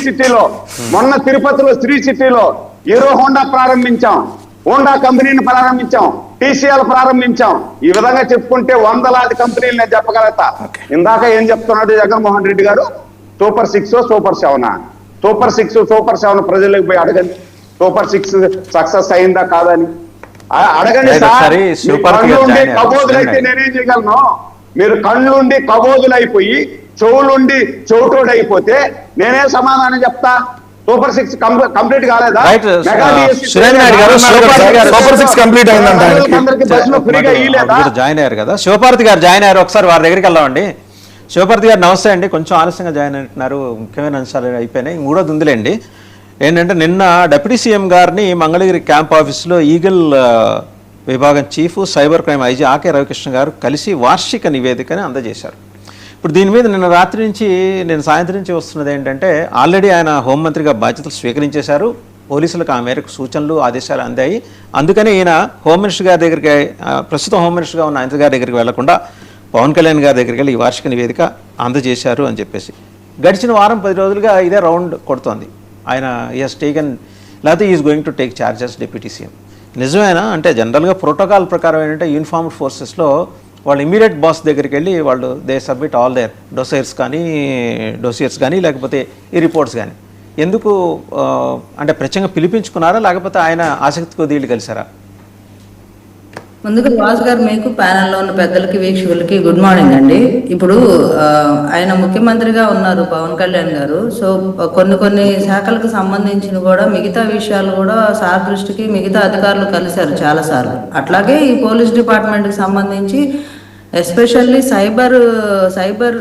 సిటీలో, మొన్న తిరుపతిలో శ్రీ సిటీలో హీరో హోండా ప్రారంభించాం, హోండా కంపెనీని ప్రారంభించాం, టీసీఎల్ ప్రారంభించాం. ఈ విధంగా చెప్పుకుంటే వందలాది కంపెనీలు నేను చెప్పగలుగుతా. ఇందాక ఏం చెప్తున్నాడు జగన్మోహన్ రెడ్డి గారు? Super 6 super 7? సూపర్ 6 సూపర్ 7 ప్రజలకు పోయి అడగండి, సూపర్ 6 సక్సెస్ అయిందా కాదని అడగండి సార్. కళ్ళుండి కబోదులైతే నేనేం చేయగలను? మీరు కళ్ళుండి కబోదులైపోయి చెవులుండి చౌటోడు అయిపోతే నేనే సమాధానం చెప్తా? సూపర్ 6 కంప్లీట్ కాలేదా? జాయిన్ అయ్యారు కదా, శివపార్వతి గారు జాయిన్ అయ్యారు. ఒకసారి వారి దగ్గరికి వెళ్దామండి. శివపార్వతి గారు నమస్తే అండి. కొంచెం ఆలస్యంగా జాయిన్ అంటున్నారు, ముఖ్యమైన అంశాలు అయిపోయినాయి. మూడోది ఉందిలేండి. ఏంటంటే నిన్న డిప్యూటీ సీఎం గారిని మంగళగిరి క్యాంప్ ఆఫీస్లో ఈగల్ విభాగం chief cyber crime IG Ake Ravikrishna గారు కలిసి వార్షిక నివేదికని అందజేశారు. ఇప్పుడు దీని మీద నిన్న రాత్రి నుంచి నేను సాయంత్రం నుంచి వస్తున్నది ఏంటంటే, ఆల్రెడీ ఆయన హోంమంత్రిగా బాధ్యతలు స్వీకరించేశారు. పోలీసులకు ఆ మేరకు సూచనలు ఆదేశాలు అందాయి. అందుకని ఈయన హోమ్ మినిస్టర్ గారి దగ్గరికి, ప్రస్తుతం హోమ్ మినిస్టర్గా ఉన్న ఆయన గారి దగ్గరికి వెళ్లకుండా పవన్ కళ్యాణ్ గారి దగ్గరికి వెళ్ళి ఈ వార్షిక నివేదిక అందజేశారు అని చెప్పేసి గడిచిన వారం 10 రోజులుగా ఇదే రౌండ్ కొడుతోంది. ఆయన ఈస్ టేకెన్, లేకపోతే is going to take charges deputy CM. నిజమేనా? అంటే జనరల్గా ప్రోటోకాల్ ప్రకారం ఏంటంటే యూనిఫార్మ్డ్ ఫోర్సెస్లో వాళ్ళు ఇమీడియట్ బాస్ దగ్గరికి వెళ్ళి వాళ్ళు దే సబ్మిట్ ఆల్ దేర్ డోసియర్స్ కానీ లేకపోతే ఈ రిపోర్ట్స్ కానీ. ఎందుకు అంటే ప్రత్యేకంగా పిలిపించుకున్నారా, లేకపోతే ఆయన ఆసక్తి కొద్ది వీళ్ళు కలిసారా? ముందుగా రాజు గారు, మీకు ప్యానెల్లో ఉన్న పెద్దలకి వీక్షకులకి గుడ్ మార్నింగ్ అండి. ఇప్పుడు ఆయన ముఖ్యమంత్రిగా ఉన్నారు పవన్ కళ్యాణ్ గారు. సో కొన్ని శాఖలకు సంబంధించిన కూడా మిగతా విషయాలు కూడా సార్ దృష్టికి మిగతా అధికారులు కలిశారు చాలాసార్లు. అట్లాగే ఈ పోలీస్ డిపార్ట్మెంట్కి సంబంధించి ఎస్పెషల్లీ సైబర్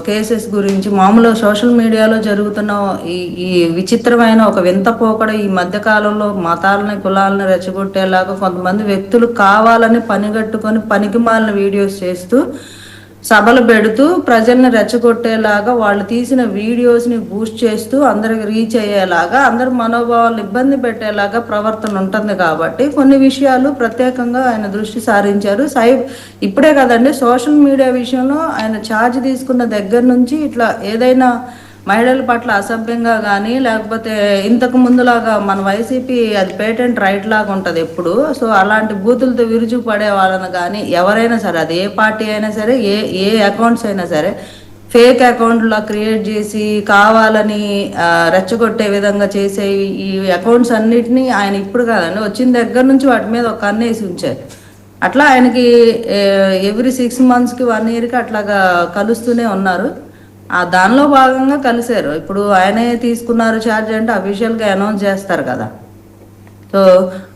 కేసెస్ గురించి మామూలుగా సోషల్ మీడియాలో జరుగుతున్న ఈ విచిత్రమైన ఒక వింత పోకడ, ఈ మధ్యకాలంలో మతాలని కులాలను రెచ్చగొట్టేలాగా కొంతమంది వ్యక్తులు కావాలని పనిగట్టుకొని పనికిమాలిన వీడియోస్ చేస్తూ సభలు పెడుతూ ప్రజల్ని రెచ్చగొట్టేలాగా వాళ్ళు తీసిన వీడియోస్ని బూస్ట్ చేస్తూ అందరికి రీచ్ అయ్యేలాగా అందరి మనోభావాలు ఇబ్బంది పెట్టేలాగా ప్రవర్తన ఉంటుంది. కాబట్టి కొన్ని విషయాలు ప్రత్యేకంగా ఆయన దృష్టి సారించారు. ఇప్పుడే కదండి, సోషల్ మీడియా విషయంలో ఆయన ఛార్జ్ తీసుకున్న దగ్గర నుంచి ఇట్లా ఏదైనా మహిళల పట్ల అసభ్యంగా కానీ లేకపోతే ఇంతకు ముందులాగా మన వైసీపీ అది పేటెంట్ రైట్ లాగా ఉంటుంది ఎప్పుడు. సో అలాంటి బూతులతో విరుచు పడే వాళ్ళని కానీ ఎవరైనా సరే, అది ఏ పార్టీ అయినా సరే, ఏ అకౌంట్స్ అయినా సరే, ఫేక్ అకౌంట్లా క్రియేట్ చేసి కావాలని రెచ్చగొట్టే విధంగా చేసే ఈ అకౌంట్స్ అన్నిటినీ ఆయన ఇప్పుడు కాదండి, వచ్చిన దగ్గర నుంచి వాటి మీద ఒక కన్నేసి ఉంచారు. అట్లా ఆయనకి ఎవ్రీ 6 monthsకి 1 yearకి అట్లాగా కలుస్తూనే ఉన్నారు. దానిలో భాగంగా కలిశారు. ఇప్పుడు ఆయనే తీసుకున్నారు ఛార్జ్ అంటే అఫీషియల్గా అనౌన్స్ చేస్తారు కదా. సో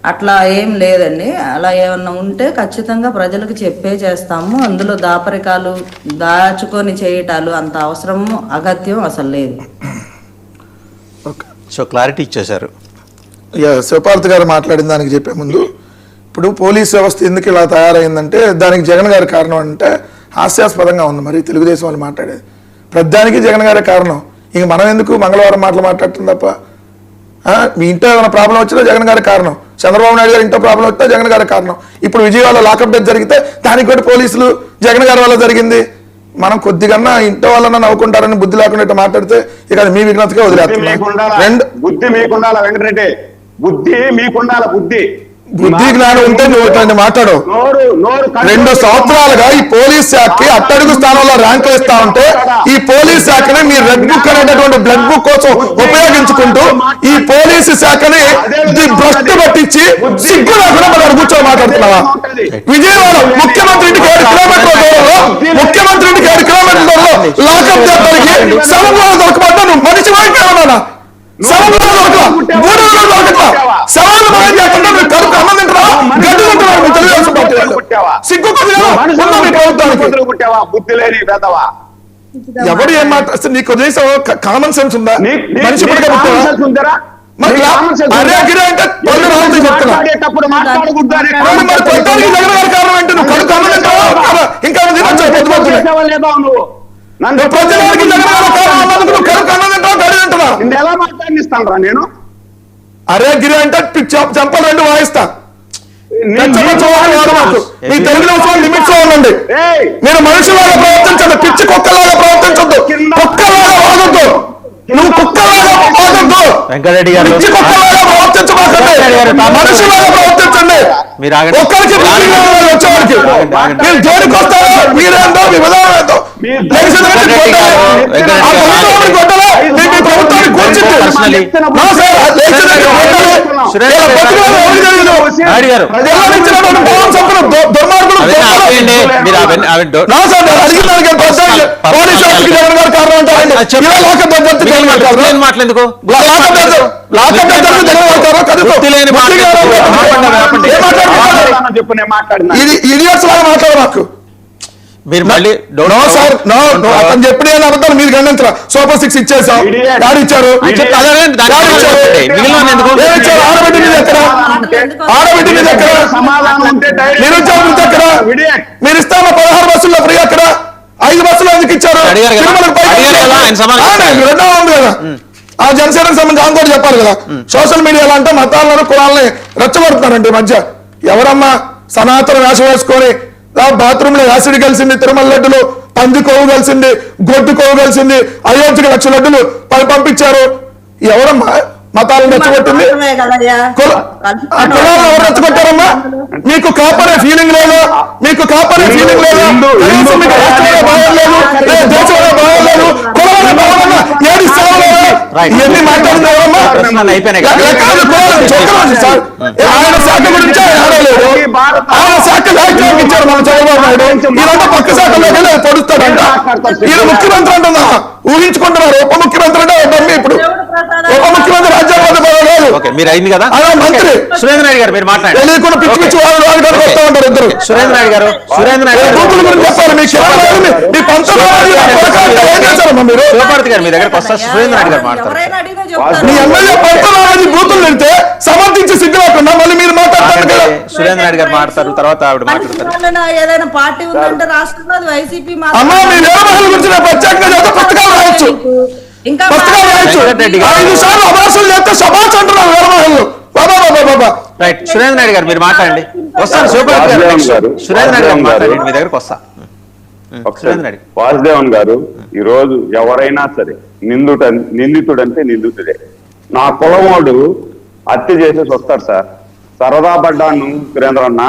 అట్లా ఏం లేదండి. అలా ఏమన్నా ఉంటే ఖచ్చితంగా ప్రజలకు చెప్పే చేస్తాము. అందులో దాపరికాలు దాచుకొని చేయటాలు అంత అవసరము అగత్యం అసలు లేదు. సో క్లారిటీ ఇచ్చేశారు. శివపార్వతి గారు మాట్లాడిన దానికి చెప్పే ముందు, ఇప్పుడు పోలీస్ వ్యవస్థ ఎందుకు ఇలా తయారైందంటే దానికి జగన్ గారి కారణం అంటే హాస్యాస్పదంగా ఉంది. మరి తెలుగుదేశం వాళ్ళు మాట్లాడేది ప్రతిదానికి జగన్ గారే కారణం. ఇంక మనం ఎందుకు మంగళవారం మాట్లాడుతుంది తప్ప. మీ ఇంట్లో ఏమైనా ప్రాబ్లం వచ్చినా జగన్ గారి కారణం, చంద్రబాబు నాయుడు గారి ఇంట్లో ప్రాబ్లం వచ్చినా జగన్ గారి కారణం. ఇప్పుడు విజయవాడలో లాకప్ డెత్ జరిగితే దానికి కూడా పోలీసులు జగన్ గారి వల్ల జరిగింది. మనం కొద్దిగా ఇంట్లో వాళ్ళన్నా నవ్వుకుంటారని బుద్ధి లేకుండా మాట్లాడితే ఇక అది మీ విఘ్నతగా వదిలేస్తున్నాం. బుద్ధి మీకుండాల వెంకటరెడ్డి, బుద్ధి మీకుండాల. బుద్ధి జ్ఞానం ఉంటే నువ్వు మాట్లాడు. 2 సంవత్సరాలుగా ఈ పోలీస్ శాఖకి అట్టడుగు స్థానంలో ర్యాంక్ ఇస్తా ఉంటే ఈ పోలీస్ శాఖని మీ రెడ్ బుక్ అనేటటువంటి బ్లడ్ బుక్ కోసం ఉపయోగించుకుంటూ ఈ పోలీసు శాఖని భ్రష్టు పట్టించి సిగ్గు లేకుండా మనం కూర్చొని మాట్లాడుతున్నావా? విజయవాడ ముఖ్యమంత్రి ఇంటికి 7 కిలోమీటర్ల దూరంలో లాకప్ చేయడానికి సభలో దొరకబడ్డా నువ్వు మనిషి వాయికి ఏమన్నా సభలో దొరకలా, 3 రోజులు దొరకట్లా, సవాళ్ళు మనం చేయకుండా మీరు కడుపు అన్నం తింటారా, గడ్డి తింటున్నారు మీ తెలుగుదేశం పార్టీ. సిగ్గు ఎవడు ఏం మాట్లాడుతుంది? నీకు ఉద్దేశం కామన్ సెన్స్ ఉందా? మనిషి పడక పుట్టావా? మరి అరే గిరే అంటే పళ్ళు రావుతాయి చెప్తున్నా. మరి కొట్టానికి జగన్ గారి కారణం అంటే నువ్వు కడుపు అన్నం తింటావా? ఇంకా ప్రజలకి జగన్ గారి కారణం అన్నందుకు నువ్వు కడుపు అన్నం తింటావా, గడి తింటున్నా? ఎలా మాట్లాడిస్తాను రా నేను? అరే గిరి అంటే చెంపలు 2 వాయిస్తా. మీ తెలుగుదేశం లిమిట్స్ లో ఉండండి. మీరు మనుషులాగా ప్రవర్తించండి, పిచ్చి కుక్కలాగా ప్రవర్తించొద్దు, కుక్కలాగా వాగొద్దు. నువ్వు కుక్కలాగా పోవద్దు. వెంకటరెడ్డి గారు పిచ్చి కుక్కలాగా ప్రవర్తించమాకండి. మనుషులాగా ప్రవర్తించండి. మీరు ఆగండి. ఒక్కరికి వచ్చేవాడికి మీరు జోలికి వస్తారో మీరేందో మీ విధానం ఏందో మాట్లాడేందుకు ఇది ఇడియట్స్ లాగా మాట్లాడు మాకు. మీరు మళ్ళీ అతను చెప్పిన అబద్ధాలు మీరు గమనించరా. సూపర్ 6 ఇచ్చేసాం, డాడీ ఇచ్చారు, ఆడబిడ్డ మీద ఎక్కడ, ఆడబిడ్డ మీద ఎక్కడ, నిరుద్యోగులతో ఎక్కడ, మీరు ఇస్తాను 16 బస్సుల్లో ఫ్రీ అక్కడ, 5 బస్సులు ఎందుకు ఇచ్చారు? ఆ జనసేనకు సంబంధించి ఆమె కూడా చెప్పాలి కదా. సోషల్ మీడియాలో అంటే మతాలను కులాలని రెచ్చగొడుతున్నారండి ఈ మధ్య. ఎవరమ్మా సనాతన వేషం వేసుకొని బాత్రూమ్ లో యాసిడ్ కలిసింది, తిరుమల లడ్డులు పంది కొవ్వు కలిసింది, గొడ్డు కొవ్వు కలిసింది, 5 లక్షల లడ్డులు పంపించారు. ఎవరమ్మా మతాలను రెచ్చగొట్టింది? కులాలను ఎవరు రెచ్చగొట్టారమ్మా? మీకు కాపరే ఫీలింగ్ లేదా? మీకు కాపరే ఫీలింగ్ లేదా? మీకు రాష్ట్రంలో భావం లేదు, దేశంలో భావం లేదు, కులంలో భావం ఏది సేవలేదా? ఇవన్నీ మాట్లాడుతున్నా ఎవరమ్మా? సార్ ఆయన శాఖ గురించి ఆయన ఆడలేదు. ఆయన శాఖ వ్యాఖ్యానం ఇచ్చారు మన చంద్రబాబు నాయుడు. ఈరోజు పక్క శాఖలోకి వెళ్ళి పొడుస్తాడంట. ఈయన ముఖ్యమంత్రి అంటున్నా ఊహించుకుంటున్నారు. ఉప ముఖ్యమంత్రి అంటే ఇప్పుడు ఉప ముఖ్యమంత్రి రాజ్యాంగ లేదు. మీరు అయింది కదా మంత్రి సురేంద్ర నాయుడు గారు మీరు మాట్లాడారు. తెలియకుండా పిచ్చి పిచ్చి వాళ్ళు వస్తా ఉంటారు ఇద్దరు. సురేంద్ర నాయుడు గారు గురించి చెప్పాలి. మీ ఏం చేశారమ్మా మీరు? శివపార్తి గారు మీ దగ్గరకు వస్తా. సురేంద్ర నాయుడు గారు మాట్లాడారు. మీ ఎమ్మెల్యే పంతనాలని బూతులు వెళ్తే సమర్థించి సిద్ధి లేకుండా మళ్ళీ మీరు మాట్లాడతారు కదా. సురేంద్ర నాయుడు గారు మాట్లాడతారు, తర్వాత ఆవిడ మాట్లాడతారు. ఏదైనా పార్టీ ఉందంటే రాష్ట్రంలో వైసీపీ అమ్మా మీ నిర్వహణ గురించి నేను ప్రత్యేకంగా పుస్తకాలు రాయొచ్చు, ఇంకా పుస్తకాలు రాయొచ్చు. 5 సార్లు అభాషలు చేస్తే సభాష్ అంటున్నారు నిర్వహణలు. బాబా రైట్. సురేంద్ర నాయుడు గారు మీరు మాట్లాడండి. వస్తాను శివపార్తి గారు. సురేంద్ర నాయుడు గారు మాట్లాడండి, మీ దగ్గరకు వస్తా. వాసుదేవన్ గారు, ఈ రోజు ఎవరైనా సరే నిందితుడంటే నిందితుడే. నా కులమోడు హత్య చేసేసి వస్తాడు సార్. సరదా పడ్డాను సురేంద్రన్న,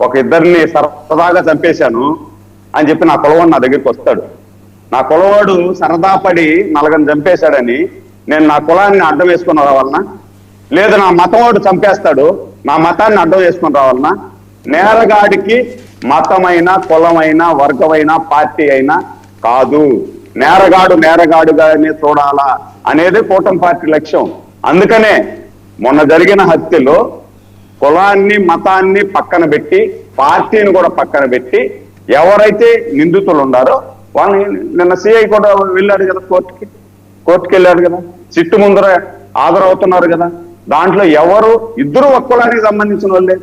ఒక ఇద్దరిని సరదాగా చంపేశాను అని చెప్పి నా కులవాడు నా దగ్గరికి వస్తాడు. నా కులవాడు సరదా పడి 4 చంపేశాడని నేను నా కులాన్ని అడ్డం వేసుకుని రావాలన్నా? లేదు నా మతవాడు చంపేస్తాడు, నా మతాన్ని అడ్డం వేసుకుని రావాలన్నా? నేరగాడికి మతమైన, కులమైన, వర్గమైన, పార్టీ అయినా కాదు. నేరగాడుగానే చూడాలా అనేది కూటమి పార్టీ లక్ష్యం. అందుకనే మొన్న జరిగిన హత్యలో కులాన్ని, మతాన్ని పక్కన పెట్టి, పార్టీని కూడా పక్కన పెట్టి, ఎవరైతే నిందితులు ఉన్నారో వాళ్ళని నిన్న సిఐ కూడా వెళ్ళాడు కదా, కోర్టుకి వెళ్ళాడు కదా, సిట్టు ముందర హాజరవుతున్నారు కదా. దాంట్లో ఎవరు ఇద్దరు ఒక కులానికి సంబంధించిన వాళ్ళే.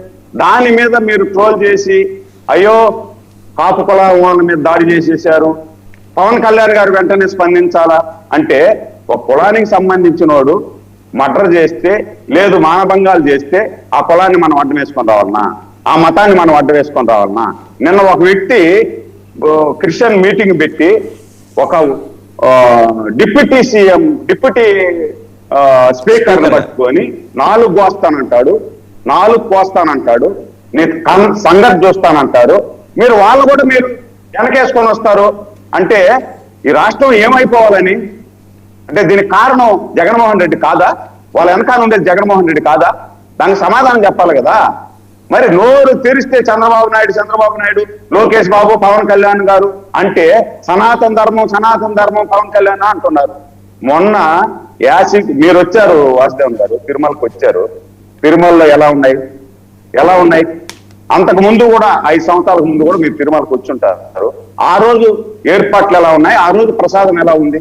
దాని మీద మీరు ట్రోల్ చేసి అయ్యో కాపు కులం వాళ్ళ మీద దాడి చేసేసారు, పవన్ కళ్యాణ్ గారు వెంటనే స్పందించాలా అంటే, ఒక కులానికి సంబంధించిన వాడు మర్డర్ చేస్తే, లేదు మానభంగాలు చేస్తే ఆ కులాన్ని మనం అడ్డం వేసుకొని రావాలన్నా? ఆ మతాన్ని మనం అడ్డం వేసుకొని రావాలన్నా? నిన్న ఒక వ్యక్తి క్రిస్టియన్ మీటింగ్ పెట్టి ఒక డిప్యూటీ స్పీకర్ పట్టుకొని 4 కోస్తానంటాడు, నేను సంగతి చూస్తానంటాడు. మీరు వాళ్ళు కూడా మీరు వెనకేసుకొని వస్తారు అంటే ఈ రాష్ట్రం ఏమైపోవాలని? అంటే దీనికి కారణం జగన్మోహన్ రెడ్డి కాదా? వాళ్ళ వెనకాల ఉండేది జగన్మోహన్ రెడ్డి కాదా? దానికి సమాధానం చెప్పాలి కదా. మరి నోరు తెరిస్తే చంద్రబాబు నాయుడు, లోకేష్ బాబు, పవన్ కళ్యాణ్ గారు అంటే సనాతన ధర్మం పవన్ కళ్యాణ్ అంటున్నారు. మొన్న మీరు వచ్చారు వాసుదేవన్ గారు, తిరుమలకు వచ్చారు. తిరుమలలో ఎలా ఉన్నాయి? అంతకు ముందు కూడా 5 సంవత్సరాల ముందు కూడా మీరు తిరుమలకు వచ్చుంటారు. ఆ రోజు ఏర్పాట్లు ఎలా ఉన్నాయి? ఆ రోజు ప్రసాదం ఎలా ఉంది?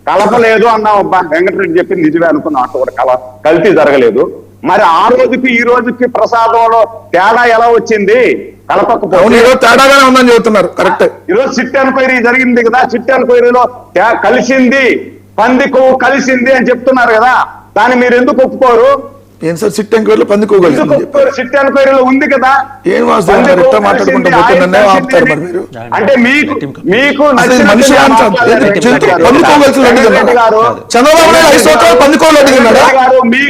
కలపలేదు అన్నావు అబ్బా, వెంకటరెడ్డి చెప్పింది నిజమే అనుకున్నా. అట్లా కూడా కల్తీ జరగలేదు. మరి ఆ రోజుకి ఈ రోజుకి ప్రసాదంలో తేడా ఎలా వచ్చింది? కలపకపోతే తేడాగానే ఉందని చెబుతున్నారు. కరెక్ట్. ఈరోజు చిట్ ఎన్క్వైరీ జరిగింది కదా, చిట్ ఎన్క్వైరీలో కలిసింది, పంది కొవ్వు కలిసింది అని చెప్తున్నారు కదా. దాన్ని మీరు ఎందుకు ఒప్పుకోరు? ఏం సార్ సిట్ ఎంక్వైరీలో పంది కొవ్వు కలిసిందని చెప్పారు. సిట్ ఎంక్వైరీలో ఉంది కదా. ఏం వాస్తవం పంది ఎట్లా కొవ్వు మాట్లాడుకుంటూ కలిసింది, పోతుందనే ఆయిల్ ఆపుతారు మరి కలిసింది. మీరు. అంటే మీకు అసలు మనిషి పంది కొవ్వు కలిసి లడ్డు తిన్నారా? చంద్రబాబు నాయుడు 5 సంవత్సరాలు పంది కొవ్వు లడ్డు తిన్నారా?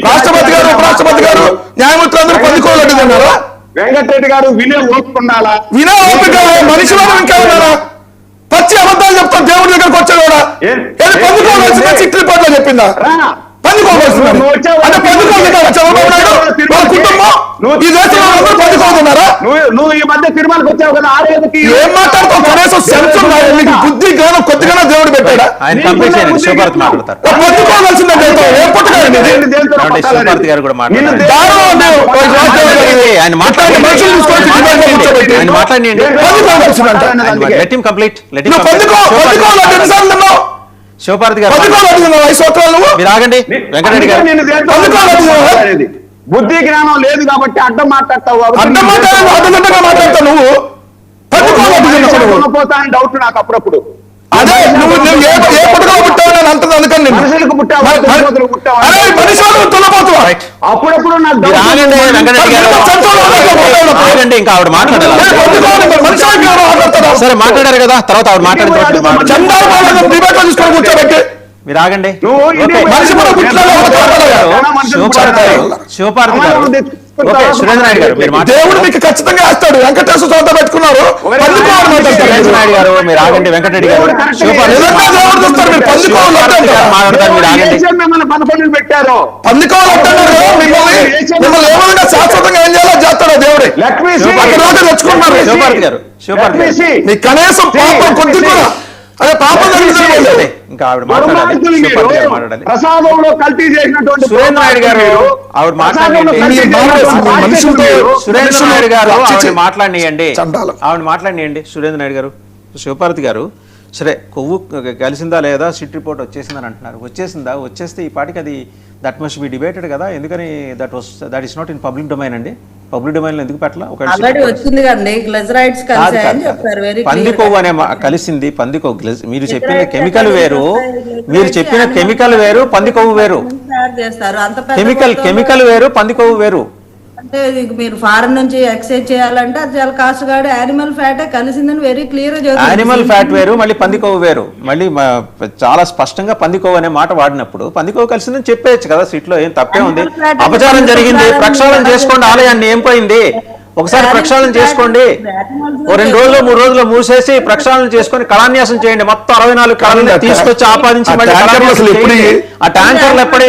రాష్ట్రపతి గారు ఉపరాష్ట్రపతి గారు న్యాయమూర్తులందరూ పంది కొవ్వు లడ్డు తిన్నారా? వెంకటరెడ్డి గారు వినే ఓపుకుండాలా? వినా ఓపిక మనిషి వారు ఇంకా ఉన్నారా? పచ్చి అబద్ధాలు చెప్తాం దేవుడి దగ్గరకు వచ్చా కూడా పంది కొవ్వు కలిసిందా చిట్ రిపోర్ట్ లో చెప్పిందా? పందుకోవాల్సిందని అంటే పందుకోవాలి చంద్రబాబు నాయుడు వాళ్ళ కుటుంబం ఈ దేశంలో అందరూ పందుకోతున్నారా? నువ్వు ఈ మధ్య తిరుమలకు వచ్చావు కదా, ఆ రోజుకి ఏం మాట్లాడుతావు? కనీసం సెన్స్ ఉందా? నీకు బుద్ధి జ్ఞానం కొద్దిగా దేవుడు పెట్టాడా? ఆయన కంప్లీట్ చేయండి, శివభారతి మాట్లాడతారు. పందుకోవాల్సిందే ఏ పుట్టకండి శివభారతి గారు కూడా మాట్లాడారు. ఆయన మాట్లాడి మనుషులు తీసుకొని ఆయన మాట్లాడియండి. పందుకోవాల్సిందంట లెట్ హిమ్ కంప్లీట్. నువ్వు పందుకోవాలి ఎన్నిసార్లు తిన్నావు? శివభారతి గారు 5 సంవత్సరాలు నువ్వు మీరు ఆగండి. వెంకటరెడ్డి గారు మాట్లాడేది బుద్ధి జ్ఞానం లేదు కాబట్టి అడ్డం మాట్లాడతావు. అడ్డం మాట్లాడతావు నువ్వు. పోతా అని డౌట్ నాకు అప్పుడప్పుడు. అదే నువ్వు ఏ పుట్టకలో పుట్టావు నేను అంటది అందుకని నేను మనుషులకు పుట్టావా, దున్నపోతులకు పుట్టావా? అరే మనిషి తున్నపోతువా? అప్పుడప్పుడు నాకు మీరు doubt ఆగండి. వెంకటరెడ్డి గారు ఆగండి, ఇంకా ఆవిడ మాట్లాడాలి. సరే మాట్లాడారు కదా, తర్వాత ఆవిడ మాట్లాడిన డిబేట్ తీసుకొని కూర్చోబెట్టి మీరు ఆగండి. మనిషి కూడా పుట్టిన శివపార్తి గారు ఓకే. సురేంద్ర నాయుడు గారు మీరు దేవుడు మీకు ఖచ్చితంగా వేస్తాడు. వెంకటేశ్వర చోట పెట్టుకున్నారు. సురేంద్ర నాయుడు గారు మీరు ఆగండి. వెంకటరెడ్డి గారు దేవుడు చూస్తారు. మీరు పందుకోవాలి మాట్లాడతారు. మీరు ఆగండి. మిమ్మల్ని పదకొండు పెట్టారు. పందుకోవాలి మిమ్మల్ని ఏమైనా శాశ్వతంగా ఏం చేయాలో చేస్తాడో దేవుడే. తెచ్చుకుంటున్నారు. శివపార్తి గారు మీ కనీసం పాపం కొద్ది కూడా అదే పాపం జరుగుతుంది. ఇంకా ఆవిడ మాట్లాడాలి. శివపార్తి గారు మాట్లాడాలి. ప్రసాదంలో కల్తీ చేసినటువంటి సురేంద్ర నాయుడు గారు ఆవిడ మాట్లాడండి. సురేంద్ర నాయుడు గారు ఆవిడ మాట్లాడియండి. ఆవిడ మాట్లాడియండి. సురేంద్ర నాయుడు గారు శివపార్తి గారు సరే కొవ్వు కలిసిందా లేదా సిట్ రిపోర్ట్ వచ్చేసిందని అంటున్నారు. వచ్చేసిందా? వచ్చేస్తే ఈ పాటికి అది దట్ మస్ట్ బి డిబేటెడ్ కదా. ఎందుకని that is not in public domain అండి. పబ్లిక్ డొమైన్ లో ఎందుకు పెట్టలా? వచ్చింది కదండి గ్లిజరైడ్స్ కలిసాయని చెప్పారు. పంది కొవ్వు అనే కలిసింది. పంది కొవ్వు మీరు చెప్పిన కెమికల్ వేరు, మీరు చెప్పిన కెమికల్ వేరు, పంది కొవ్వు వేరు. చేస్తారు అంత కెమికల్ వేరు, పంది కొవ్వు వేరు. అంటే మీరు ఫారెన్ నుంచి ఎక్సైజ్ చేయాలంటే అది చాలా కాస్ట్ గాడు యానిమల్ ఫ్యాటే కలిసిందని వెరీ క్లియర్ గా యానిమల్ ఫ్యాట్ వేరు, మళ్ళీ పంది కొవ్వు వేరు. మళ్ళీ చాలా స్పష్టంగా పంది కొవ్వు అనే మాట వాడినప్పుడు పంది కొవ్వు కలిసిందని చెప్పేయచ్చు కదా. సీట్లో ఏం తప్పే ఉంది? అపచారం జరిగింది, ప్రక్షాళన చేసుకోండి ఆలయాన్ని. ఏం పోయింది? ఒకసారి ప్రక్షాళన చేసుకోండి. 2 రోజులు 3 రోజులు మూసేసి ప్రక్షాళన చేసుకొని కళాన్యాసం చేయండి. మొత్తం 64 కళని తీసుకొచ్చి ఆపాదించి ఆ ట్యాంకర్లు ఎప్పటి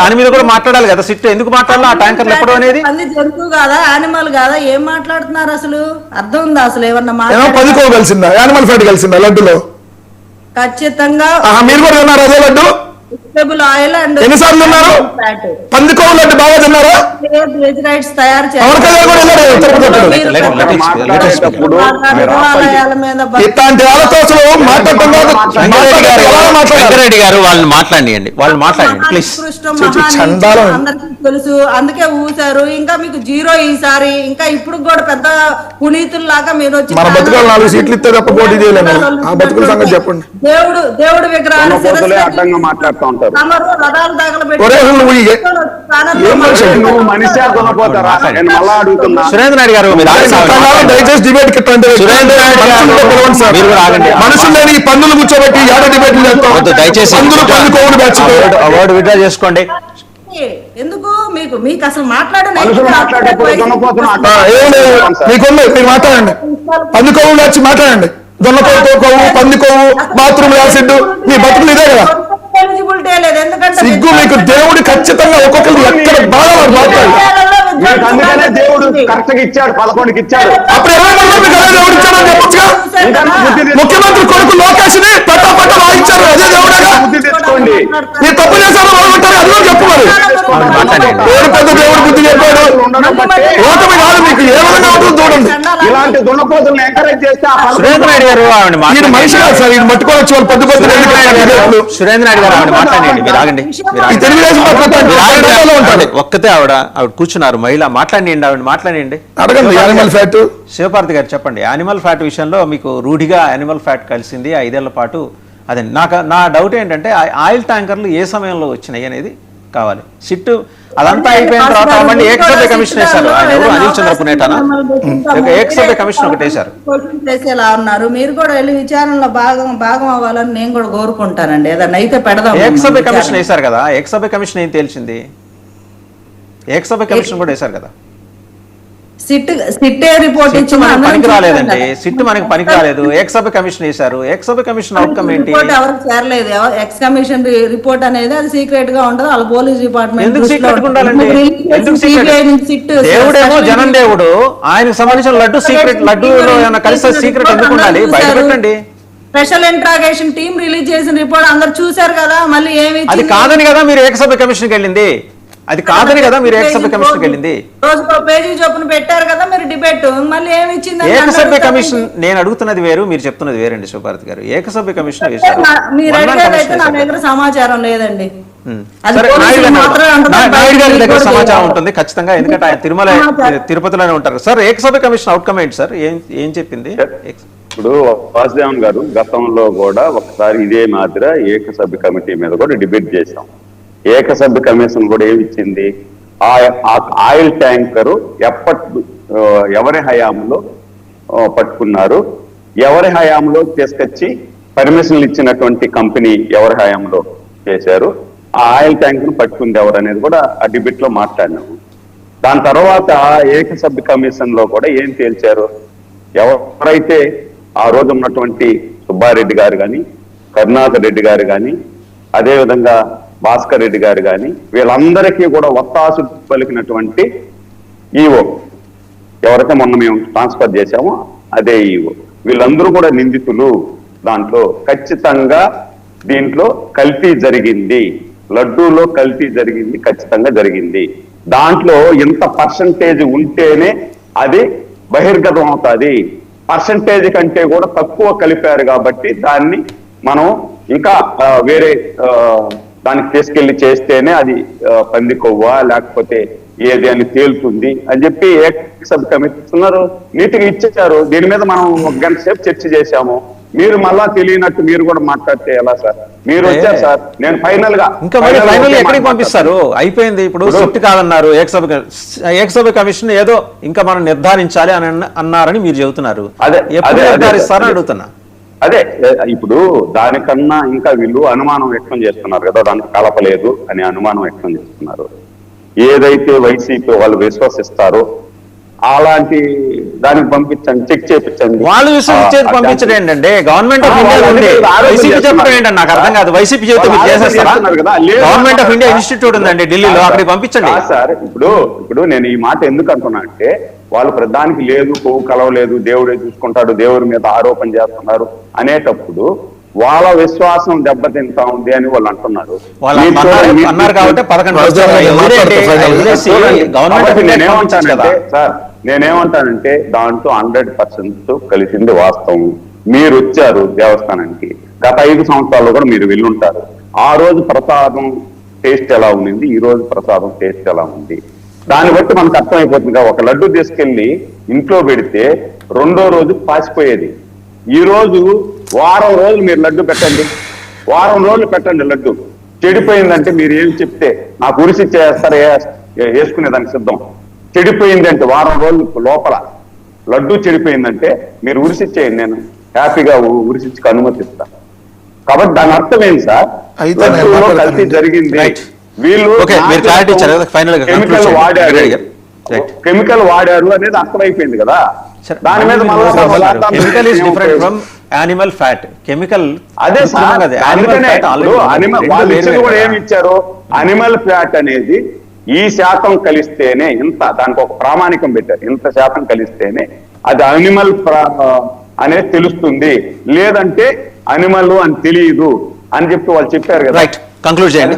దాని మీద కూడా మాట్లాడాలి కదా. సిట్ ఎందుకు మాట్లాడాలి? ఆ ట్యాంకర్లు ఎప్పుడు అనేది జంతువు కాదా, యానిమల్ కాదా? ఏం మాట్లాడుతున్నారు అసలు? అర్థం ఉందా అసలు? ఏమన్నా పంది కొవ్వు కలిసిందా? Animal fat కలిసిందా లడ్డులో? ఖచ్చితంగా మీరు కూడా తిన్నారు అదే లడ్డు? ఆయిల్ అండ్ ఎన్నిసార్లు తిన్నారు? పంది కొవ్వు లడ్డు బాగా తిన్నారా? తయారు ఇట్లాంటి వాళ్ళతో వెంకటరెడ్డి గారు వాళ్ళని మాట్లాడియండి. వాళ్ళు మాట్లాడండి ప్లీజ్. అందరికి తెలుసు, అందుకే ఊసారు. ఇంకా మీకు 0 ఈసారి. ఇంకా ఇప్పుడు కూడా పెద్ద పునీతుల్లాగా మీరు వచ్చి మన బతుకులు 4 సీట్లు ఇస్తే తప్ప పోటీ చేయలేము. ఆ బతుకుల సంగతి చెప్పండి. దేవుడు విగ్రహాలు అడ్డంగా మాట్లాడుతూ ఉంటారు. రథాలు తగలబెట్టి నువ్వు మనిషి కొనపోతారా? నేను మళ్ళా అడుగుతున్నా. సురేంద్ర నాయుడు గారు దయచేసి డిబేట్ మనుషులు లేని పన్నులు కూర్చోబెట్టి ఏడ డిబేట్లు చేస్తాం. దయచేసి అవార్డు విత్డ్రా చేసుకోండి. ఎందుకు మీకు అసలు మాట్లాడే మీరు మాట్లాడండి. పంది కొవ్వు వచ్చి మాట్లాడండి. దొన్న కొవ్వు, పంది కొవ్వు, బాత్రూమ్ యాసిడ్, మీ బతుకులు ఇదే కదా. సిగ్గు మీకు. దేవుడు ఖచ్చితంగా ఒక్కొక్కరు ఎక్కడ బాగా అందుకనే దేవుడు కరెక్ట్గా ఇచ్చాడు, 11కి ఇచ్చాడు. అప్పుడు దేవుడు ఇచ్చాడని చెప్పొచ్చుగా. ముఖ్యమంత్రి కొడుకు లోకేష్ ని పట్ట వాయించారు. అదే దేవుడేగా. బుద్ధి తెచ్చుకోండి. మీరు తప్పు చేశారు బాగుంటారు. అది కూడా చెప్పు మరి. దేవుడు పెద్ద దేవుడు బుద్ధి చెప్పాడు. ఓటమి కాదు మీకు. ఏ విధంగా ఉంటుంది చూడండి. ఇలాంటి దున్నపోతులను ఎంకరేజ్ చేస్తే సురేంద్ర నాయుడు గారు ఈయన మనిషి కాదు సార్. ఈయన మట్టుకోవచ్చు వాళ్ళు పెద్ద పెద్ద సురేంద్ర నాయుడు గారు ఆవిడ మాట్లాడండి. మీరు ఆగండి. ఒక్కతే ఆవిడ కూర్చున్నారు మహిళ. మాట్లాడండి. ఆవిడ మాట్లాడండి. అడగండి. యానిమల్ ఫ్యాట్ శివపార్తి గారు చెప్పండి. యానిమల్ ఫ్యాట్ విషయంలో మీకు రూఢిగా యానిమల్ ఫ్యాట్ కలిసింది. 5 ఏళ్ల పాటు అదే నా డౌట్ ఏంటంటే ఆయిల్ ట్యాంకర్లు ఏ సమయంలో వచ్చినాయి అనేది కావాలి. సిట్ అదంతా అయిపోయిన తర్వాత మళ్ళీ ఏకసభ్య కమిషన్ వేశారు. ఆయన ఎవరు అనిల్ చంద్ర పునేటానా ఏకసభ్య కమిషన్ ఒకటి వేశారు. చేసేలా ఉన్నారు. మీరు కూడా వెళ్ళి విచారణలో భాగం అవ్వాలని నేను కూడా కోరుకుంటానండి. ఏదన్నా అయితే పెడదాం. ఏకసభ్య కమిషన్ వేశారు కదా, ఏకసభ్య కమిషన్ ఏం తేల్చింది? ఏకసభ్య కమిషన్ కూడా వేశారు కదా. సిట్టే రిపోర్ట్ ఇచ్చి పనికి రాలేదండి, సిట్ మనకి పనికి రాలేదు. ఏకసభ్య కమిషన్ వేశారు. ఏకసభ్య కమిషన్ అవుట్కమ్ ఏంటి? ఎవరికి చేరలేదు. ఎక్స్ కమిషన్ రిపోర్ట్ అనేది అది సీక్రెట్ గా ఉండదు. వాళ్ళ పోలీస్ డిపార్ట్మెంట్ ఎందుకు సీక్రెట్ ఉండాలండి? ఎందుకు సీక్రెట్? దేవుడేమో జనం దేవుడు, ఆయనకు సంబంధించిన లడ్డు సీక్రెట్, లడ్డూలో ఏమైనా కలిసి సీక్రెట్ ఎందుకు ఉండాలి? బయట పెట్టండి. స్పెషల్ ఇంట్రాగేషన్ టీం రిలీజ్ చేసిన రిపోర్ట్ అందరు చూశారు కదా. మళ్ళీ ఏమి అది కాదని కదా మీరు ఏకసభ్య కమిషన్కి వెళ్ళింది. అది కాదని కదా మీరు ఏకసభ్య కమిషన్కి వెళ్ళింది. రోజుకో పేజీ చొప్పున పెట్టారు కదా మీరు డిబేట్. మళ్ళీ ఏమి ఇచ్చింది? ఏకసభ్య కమిషన్ నేను అడుగుతున్నది వేరు, మీరు చెప్తున్నది వేరండి శివభారతి గారు. ఏకసభ్య కమిషన్ వేశారు. మీరు అడిగేదైతే నా దగ్గర సమాచారం లేదండి. నాయుడు గారి దగ్గర సమాచారం ఉంటుంది ఖచ్చితంగా, ఎందుకంటే ఆయన తిరుపతిలోనే ఉంటారు. సార్ ఏకసభ్య కమిషన్ అవుట్కమ్ ఏంటి సార్? ఏం చెప్పింది? ఇప్పుడు వాసుదేవన్ గారు గతంలో కూడా ఒకసారి ఇదే మాదిరి ఏకసభ్య కమిటీ మీద కూడా డిబేట్ చేశాం. ఏకసభ్య కమిషన్ కూడా ఏమి ఇచ్చింది? ఆ ఆయిల్ ట్యాంకరు ఎవరి హయాంలో పట్టుకున్నారు, ఎవరి హయాంలో తీసుకొచ్చి పర్మిషన్లు ఇచ్చినటువంటి కంపెనీ ఎవరి హయాంలో చేశారు, ఆ ఆయిల్ ట్యాంక్ ను పట్టుకుంది ఎవరు అనేది కూడా ఆ డిబేట్ లో మాట్లాడినాము. దాని తర్వాత ఏకసభ్య కమిషన్ లో కూడా ఏం తేల్చారు? ఎవరైతే ఆ రోజు ఉన్నటువంటి సుబ్బారెడ్డి గారు కానీ, కరుణాకర్ రెడ్డి గారు కానీ, అదేవిధంగా భాస్కర్ రెడ్డి గారు కానీ, వీళ్ళందరికీ కూడా ఒత్తాసు పలికినటువంటి ఈఓ ఎవరైతే మొన్న మేము ట్రాన్స్ఫర్ చేశామో అదే ఈఓ, వీళ్ళందరూ కూడా నిందితులు. దాంట్లో ఖచ్చితంగా దీంట్లో కల్తీ జరిగింది, లడ్డూలో కల్తీ జరిగింది, ఖచ్చితంగా జరిగింది. దాంట్లో ఇంత పర్సంటేజ్ ఉంటేనే అది బహిర్గతం అవుతుంది. పర్సంటేజ్ కంటే కూడా తక్కువ కలిపారు కాబట్టి దాన్ని మనం ఇంకా వేరే దానికి తీసుకెళ్లి చేస్తేనే అది పంది కొవ్వ లేకపోతే ఏది అని తేలుతుంది అని చెప్పి సబ్ కమిషనర్ నీతిగా ఇచ్చారు. దీని మీద మనం ఒక గంట సేపు చర్చ చేశాము. మీరు మళ్ళా తెలియనట్టు మీరు కూడా మాట్లాడితే ఎలా సార్? మీరు వచ్చారు సార్, నేను ఫైనల్ గా ఇంకా ఫైనల్ ఎక్కడికి పంపిస్తారు? అయిపోయింది. ఇప్పుడు సిట్ కాదన్నారు, ఏకసభ్య కమిషన్ ఏదో ఇంకా మనం నిర్ధారించాలి అని అన్నారని మీరు చెబుతున్నారు. ఎప్పుడు నిర్ధారిస్తారని అడుగుతున్నా. అదే ఇప్పుడు దానికన్నా ఇంకా వీళ్ళు అనుమానం వ్యక్తం చేస్తున్నారు కదా, దానికి కలపలేదు అని అనుమానం వ్యక్తం చేస్తున్నారు. ఏదైతే వైసీపీ వాళ్ళు విశ్వసిస్తారో అలాంటి దానికి పంపించండి, చెక్ చేయించండి. వాళ్ళు విశ్వసించేది పంపించడం ఏంటంటే గవర్నమెంట్ ఆఫ్ ఇండియా ఉంది, వైసీపీ చెప్పడం ఏంటంటే నాకు అర్థం కాదు. వైసీపీ చేస్తే మీరు చేసేస్తారా? గవర్నమెంట్ ఆఫ్ ఇండియా ఇన్స్టిట్యూట్ ఉందండి ఢిల్లీలో, అక్కడికి పంపించండి. సార్ ఇప్పుడు నేను ఈ మాట ఎందుకు అంటున్నా అంటే, వాళ్ళు ప్రధానికి లేదు, కొవ్వు కలవలేదు, దేవుడే చూసుకుంటాడు, దేవుడి మీద ఆరోపణ చేస్తున్నారు అనేటప్పుడు వాళ్ళ విశ్వాసం దెబ్బతింటా ఉంది అని వాళ్ళు అంటున్నారు. సార్ నేనేమంటానంటే దాంట్లో 100% కలిసింది వాస్తవం. మీరు వచ్చారు దేవస్థానానికి, గత 5 సంవత్సరాల్లో కూడా మీరు వెళ్ళుంటారు. ఆ రోజు ప్రసాదం టేస్ట్ ఎలా ఉంది, ఈ రోజు ప్రసాదం టేస్ట్ ఎలా ఉంది, దాన్ని బట్టి మనకు అర్థమైపోతుంది. ఒక లడ్డు తీసుకెళ్లి ఇంట్లో పెడితే 2వ రోజు పాసిపోయేది. ఈ రోజు వారం రోజులు మీరు లడ్డు పెట్టండి, వారం రోజులు పెట్టండి, లడ్డు చెడిపోయిందంటే మీరు ఏం చెప్తే నాకు ఉరిసి చేస్తారా? వేసుకునేదానికి సిద్ధం. చెడిపోయిందంటే వారం రోజుల లోపల లడ్డు చెడిపోయిందంటే మీరు ఉరిసిచ్చేయండి, నేను హ్యాపీగా ఉరిసిచ్చి అనుమతిస్తా. కాబట్టి దాని అర్థం ఏంటి సార్? కల్తీ జరిగింది, వీళ్ళు కెమికల్ వాడారు అనేది అర్థమైపోయింది కదా. దాని మీద chemical is different from animal fat. Chemical అదే సార్, వాళ్ళు ఇచ్చింది కూడా ఏమి ఇచ్చారు? అనిమల్ ఫ్యాట్ అనేది ఈ శాతం కలిస్తేనే ఇంత, దానికి ఒక ప్రామాణికం పెట్టారు, ఇంత శాతం కలిస్తేనే అది అనిమల్ అనేది తెలుస్తుంది, లేదంటే అనిమల్ అని తెలియదు అని చెప్పి వాళ్ళు చెప్పారు కదా. రైట్, కంక్లూడ్ చేయండి.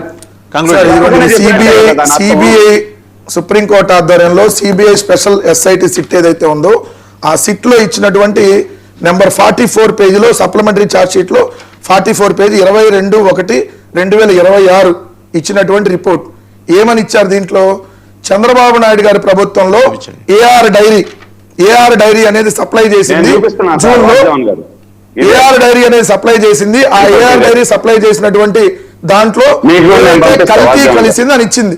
సిబిఐ సుప్రీంకోర్టు ఆధ్వర్యంలో సిబిఐ స్పెషల్ ఎస్ఐటి సిట్ ఏదైతే ఉందో ఆ సిట్ లో ఇచ్చినటువంటి నెంబర్ 44 పేజీలో సప్లిమెంటరీ ఛార్జ్ షీట్ లో 44 పేజీ 22/1/2026 ఇచ్చినటువంటి రిపోర్ట్ ఏమని ఇచ్చారు? దీంట్లో చంద్రబాబు నాయుడు గారి ప్రభుత్వంలో ఏఆర్ డైరీ అనేది సప్లై చేసింది జూన్ లో. ఏఆర్ డైరీ అనేది సప్లై చేసింది. ఆ ఏఆర్ డైరీ సప్లై చేసినటువంటి దాంట్లో కల్తీ కలిసింది అని ఇచ్చింది.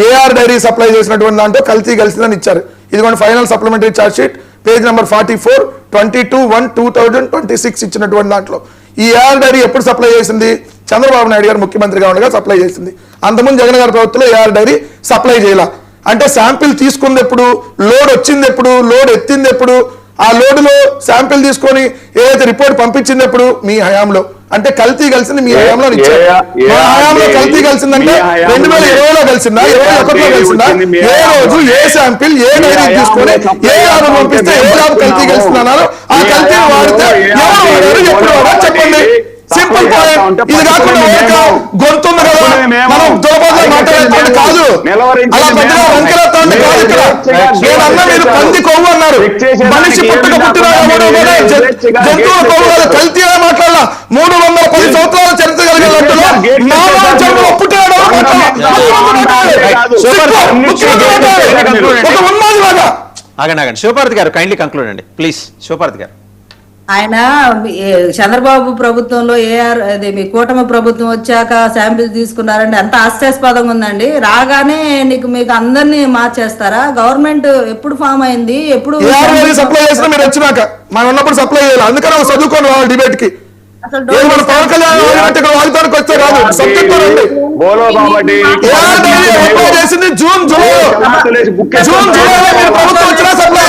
ఏఆర్ డైరీ సప్లై చేసినటువంటి దాంట్లో కల్తీ కలిసిందని ఇచ్చారు. ఇదిగోండి final supplementary charge sheet page number 44 22/1/2026 ఇచ్చినటువంటి దాంట్లో ఈ ఏఆర్ డైరీ ఎప్పుడు సప్లై చేసింది? చంద్రబాబు నాయుడు గారు ముఖ్యమంత్రిగా ఉండగా సప్లై చేసింది. అంతకుముందు జగన్ గారి ప్రభుత్వంలో ఏఆర్ డైరీ సప్లై చేయాల. అంటే శాంపిల్ తీసుకుంది ఎప్పుడు, లోడ్ వచ్చింది ఎప్పుడు, లోడ్ ఎత్తింది ఎప్పుడు, ఆ లోడులో శాంపిల్ తీసుకొని ఏదైతే రిపోర్ట్ పంపించింది ఎప్పుడు? మీ హయాంలో. అంటే కల్తీ కలిసింది మీ హయాంలో ఇచ్చారు. మా హయాంలో కల్తీ కలిసిందంటే 2020లో కలిసిందా, 2021లో కలిసిందా? ఏ రోజు ఏ శాంపిల్ ఏ డైరీ తీసుకొని ఏ ల్యాబ్ పంపిస్తే ఏ ల్యాబ్ కల్తీ కలిసిందన్నారు? ఆ కల్తీని వాడితే ఎవరు వాడారు, ఎప్పుడు వాడారు చెప్పండి. Simple point. ఇది కాకుండా గొంతుంది కదా, మనం దురపదలు మాట్లాడేది కాదు, అలా పెద్దగా వంకరత్తాన్ని కాదు. ఇక్కడ నేనన్నా మీరు పంది కొవ్వు అన్నారు, మనిషి పుట్టుక పుట్టిన జంతువుల కొవ్వు కాదు, కల్తీ మాట్లాడాల. 310 సంవత్సరాల చరిత్ర కలిగినట్టుగా మానవ జన్మ పుట్టినాడు ఒక ఉన్మాది లాగా. ఆగండి శివపార్వతి గారు కైండ్లీ కంక్లూడ్ అండి ప్లీజ్. శివపార్వతి గారు, ఆయన చంద్రబాబు ప్రభుత్వంలో అదే మీ కూటమి ప్రభుత్వం వచ్చాక శాంపిల్ తీసుకున్నారండి, అంత హాస్యాస్పదంగా ఉందండి. రాగానే మీకు అందరినీ మార్చేస్తారా? గవర్నమెంట్ ఎప్పుడు ఫామ్ అయింది, ఎప్పుడు సప్లై చేసినా మీరు వచ్చినాక మనం ఉన్నప్పుడు సప్లై చేయాలి. అందుకని చదువుకోండి వాళ్ళ డిబేట్ కి. పవన్ కళ్యాణ్ వాగ్దానికి వచ్చే కాదు, సబ్జెక్ట్ చేసింది జూన్ జూలైలో మీరు ప్రభుత్వం వచ్చినా సప్లై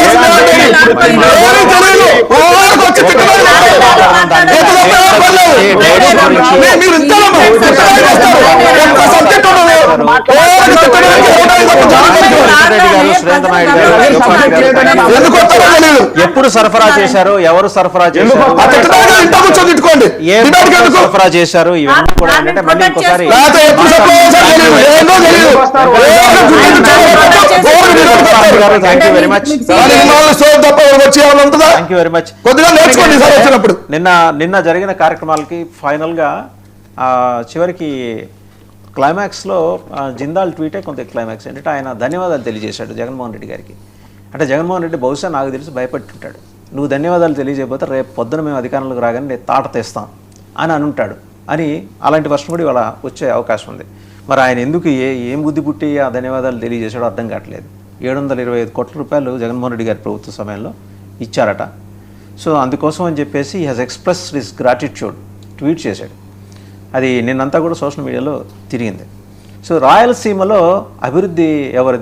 మీరు ఎప్పుడు సరఫరా చేశారు, ఎవరు సరఫరా చేశారు, సరఫరా చేశారు, ఇవన్నీ కూడా అంటే మళ్ళీ ఇంకోసారి నిన్న జరిగిన కార్యక్రమాలకి ఫైనల్ గా చివరికి క్లైమాక్స్ లో జిందాల్ ట్వీటే కొంత క్లైమాక్స్ ఏంటంటే ఆయన ధన్యవాదాలు తెలియజేశాడు జగన్మోహన్ రెడ్డి గారికి. అంటే జగన్మోహన్ రెడ్డి బహుశా నాకు తెలిసి భయపడుతుంటాడు, నువ్వు ధన్యవాదాలు తెలియజేయకపోతే రేపు పొద్దున మేము అధికారంలోకి రాగానే నేను తాట తెస్తాం అని అనుంటాడు అని. అలాంటి వర్షం కూడా ఇవాళ వచ్చే అవకాశం ఉంది. మరి ఆయన ఎందుకు ఏం బుద్ధి పుట్టి ఆ ధన్యవాదాలు తెలియజేశాడో అర్థం కావట్లేదు. 725 కోట్ల రూపాయలు జగన్మోహన్ రెడ్డి గారి ప్రభుత్వ సమయంలో ఇచ్చారట. సో అందుకోసం అని చెప్పేసి he has express his gratitude tweet చేశాడు. అది నిన్నంతా కూడా సోషల్ మీడియాలో తిరిగింది. సో రాయలసీమలో అభివృద్ధి ఎవరిది?